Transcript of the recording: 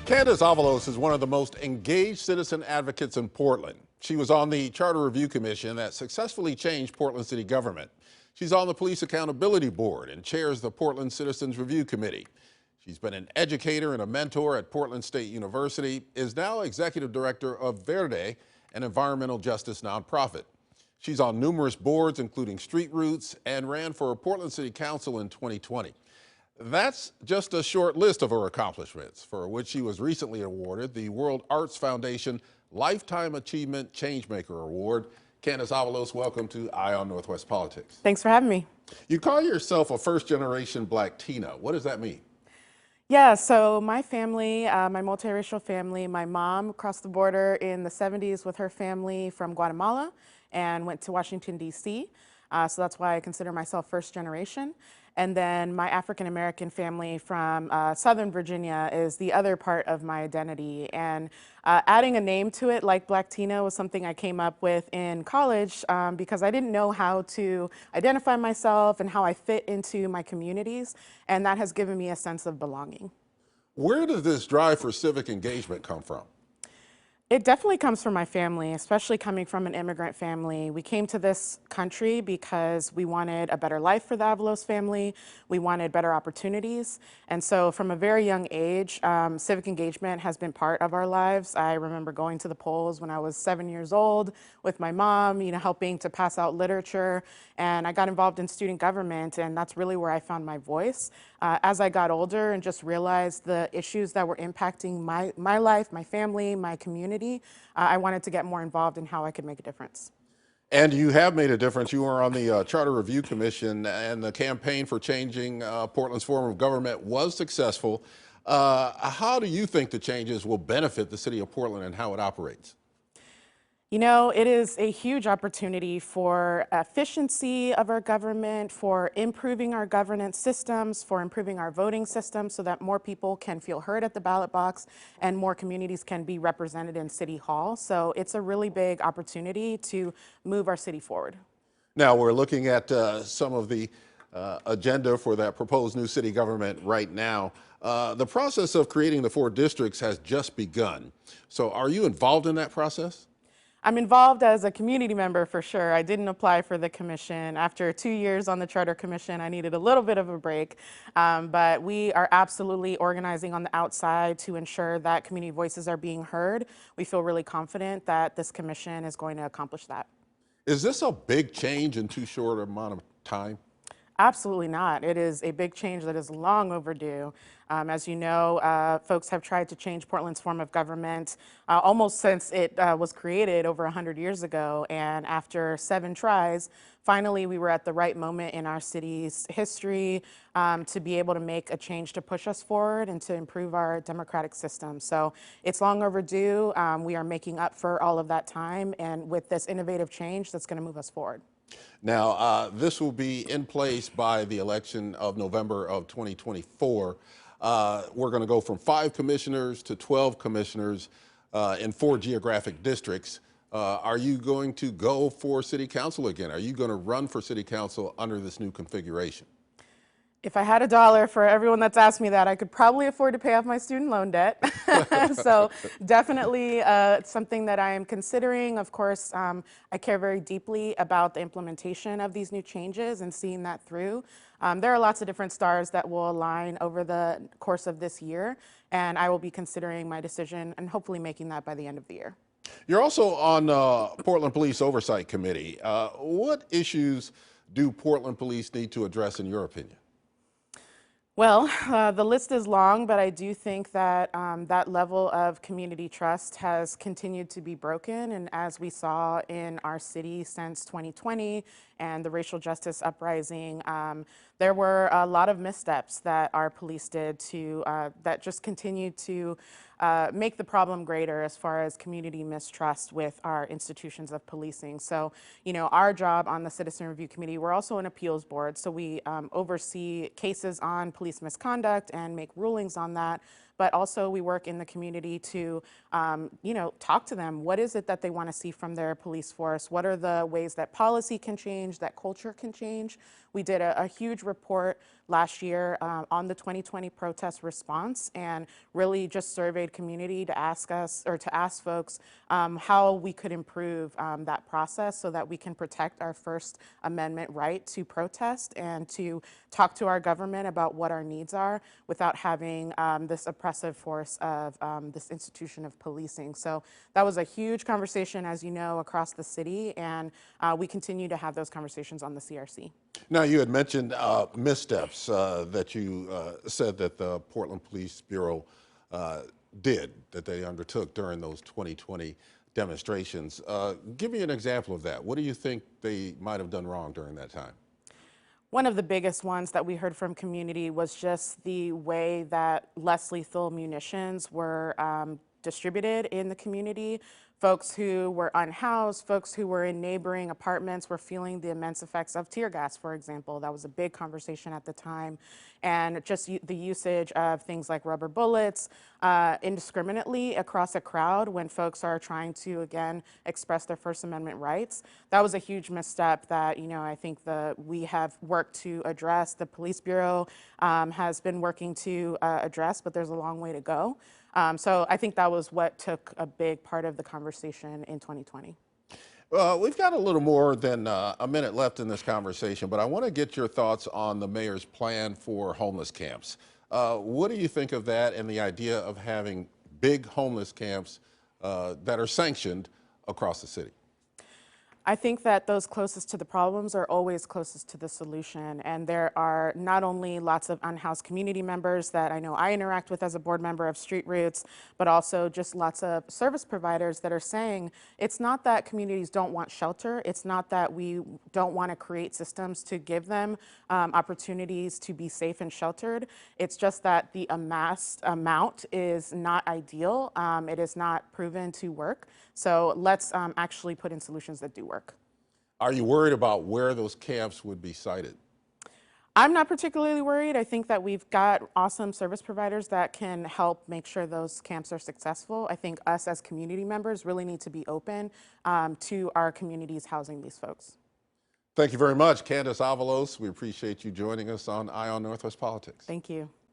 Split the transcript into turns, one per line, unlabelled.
Candace Avalos is one of the most engaged citizen advocates in Portland. She was on the Charter Review Commission that successfully changed Portland city government. She's on the Police Accountability Board and chairs the Portland Citizens Review Committee. She's been an educator and a mentor at Portland State University, is now executive director of Verde, an environmental justice nonprofit. She's on numerous boards, including Street Roots, and ran for Portland City Council in 2020. That's just a short list of her accomplishments, for which she was recently awarded the World Arts Foundation Lifetime Achievement Changemaker Award. Candace Avalos, welcome to Eye on Northwest Politics.
Thanks for having me.
You call yourself a first-generation Black Tina. What does that mean?
Yeah, so my family, my multiracial family, my mom crossed the border in the 70s with her family from Guatemala and went to Washington, D.C. So that's why I consider myself first generation. And then my African-American family from Southern Virginia is the other part of my identity. And adding a name to it like Black Tina was something I came up with in college because I didn't know how to identify myself and how I fit into my communities. And that has given me a sense of belonging.
Where does this drive for civic engagement come from?
It definitely comes from my family, especially coming from an immigrant family. We came to this country because we wanted a better life for the Avalos family. We wanted better opportunities. And so from a very young age, civic engagement has been part of our lives. I remember going to the polls when I was 7 years old with my mom, helping to pass out literature. And I got involved in student government, and that's really where I found my voice. As I got older and just realized the issues that were impacting my life, my family, my community, I wanted to get more involved in how I could make a difference.
And you have made a difference. You were on the Charter Review Commission, and the campaign for changing Portland's form of government was successful. How do you think the changes will benefit the city of Portland and how it operates?
It is a huge opportunity for efficiency of our government, for improving our governance systems, for improving our voting system so that more people can feel heard at the ballot box and more communities can be represented in City Hall. So it's a really big opportunity to move our city forward.
Now we're looking at some of the agenda for that proposed new city government right now. The process of creating the 4 districts has just begun. So are you involved in that process?
I'm involved as a community member for sure. I didn't apply for the commission. After 2 years on the Charter Commission, I needed a little bit of a break. But we are absolutely organizing on the outside to ensure that community voices are being heard. We feel really confident that this commission is going to accomplish that.
Is this a big change in too short an amount of time?
Absolutely not. It is a big change that is long overdue. As you know, folks have tried to change Portland's form of government almost since it was created over 100 years ago. And after 7 tries, finally we were at the right moment in our city's history to be able to make a change to push us forward and to improve our democratic system. So it's long overdue. We are making up for all of that time, and with this innovative change that's going to move us forward.
Now, this will be in place by the election of November of 2024. We're going to go from 5 commissioners to 12 commissioners in 4 geographic districts. Are you going to go for city council again? Are you going to run for city council under this new configuration?
If I had $1 for everyone that's asked me that, I could probably afford to pay off my student loan debt. So definitely something that I am considering. Of course, I care very deeply about the implementation of these new changes and seeing that through. There are lots of different stars that will align over the course of this year, and I will be considering my decision and hopefully making that by the end of the year.
You're also on Portland Police Oversight Committee. What issues do Portland Police need to address in your opinion?
Well, the list is long, but I do think that that level of community trust has continued to be broken. And as we saw in our city since 2020 and the racial justice uprising, there were a lot of missteps that our police did that just continued to make the problem greater as far as community mistrust with our institutions of policing. So, our job on the Citizen Review Committee, we're also an appeals board, so we oversee cases on police misconduct and make rulings on that. But also we work in the community to, talk to them. What is it that they want to see from their police force? What are the ways that policy can change, that culture can change? We did a huge report last year on the 2020 protest response and really just surveyed community to ask us or to ask folks how we could improve that process so that we can protect our First Amendment right to protest and to talk to our government about what our needs are without having this oppressive force of this institution of policing. So that was a huge conversation, as you know, across the city, and we continue to have those conversations on the CRC.
Now, you had mentioned missteps that you said that the Portland Police Bureau that they undertook during those 2020 demonstrations. Give me an example of that. What do you think they might have done wrong during that time?
One of the biggest ones that we heard from community was just the way that less lethal munitions were distributed in the community. Folks who were unhoused, folks who were in neighboring apartments were feeling the immense effects of tear gas, for example. That was a big conversation at the time. And just the usage of things like rubber bullets indiscriminately across a crowd when folks are trying to, again, express their First Amendment rights. That was a huge misstep that, I think we have worked to address. The Police Bureau has been working to address, but there's a long way to go. So I think that was what took a big part of the conversation in 2020.
We've got a little more than a minute left in this conversation, but I want to get your thoughts on the mayor's plan for homeless camps. What do you think of that and the idea of having big homeless camps that are sanctioned across the city?
I think that those closest to the problems are always closest to the solution. And there are not only lots of unhoused community members that I know I interact with as a board member of Street Roots, but also just lots of service providers that are saying it's not that communities don't want shelter. It's not that we don't want to create systems to give them opportunities to be safe and sheltered. It's just that the amassed amount is not ideal. It is not proven to work. So let's actually put in solutions that do work.
Are you worried about where those camps would be sited?
I'm not particularly worried. I think that we've got awesome service providers that can help make sure those camps are successful. I think us as community members really need to be open to our communities housing these folks.
Thank you very much, Candace Avalos. We appreciate you joining us on Eye on Northwest Politics.
Thank you.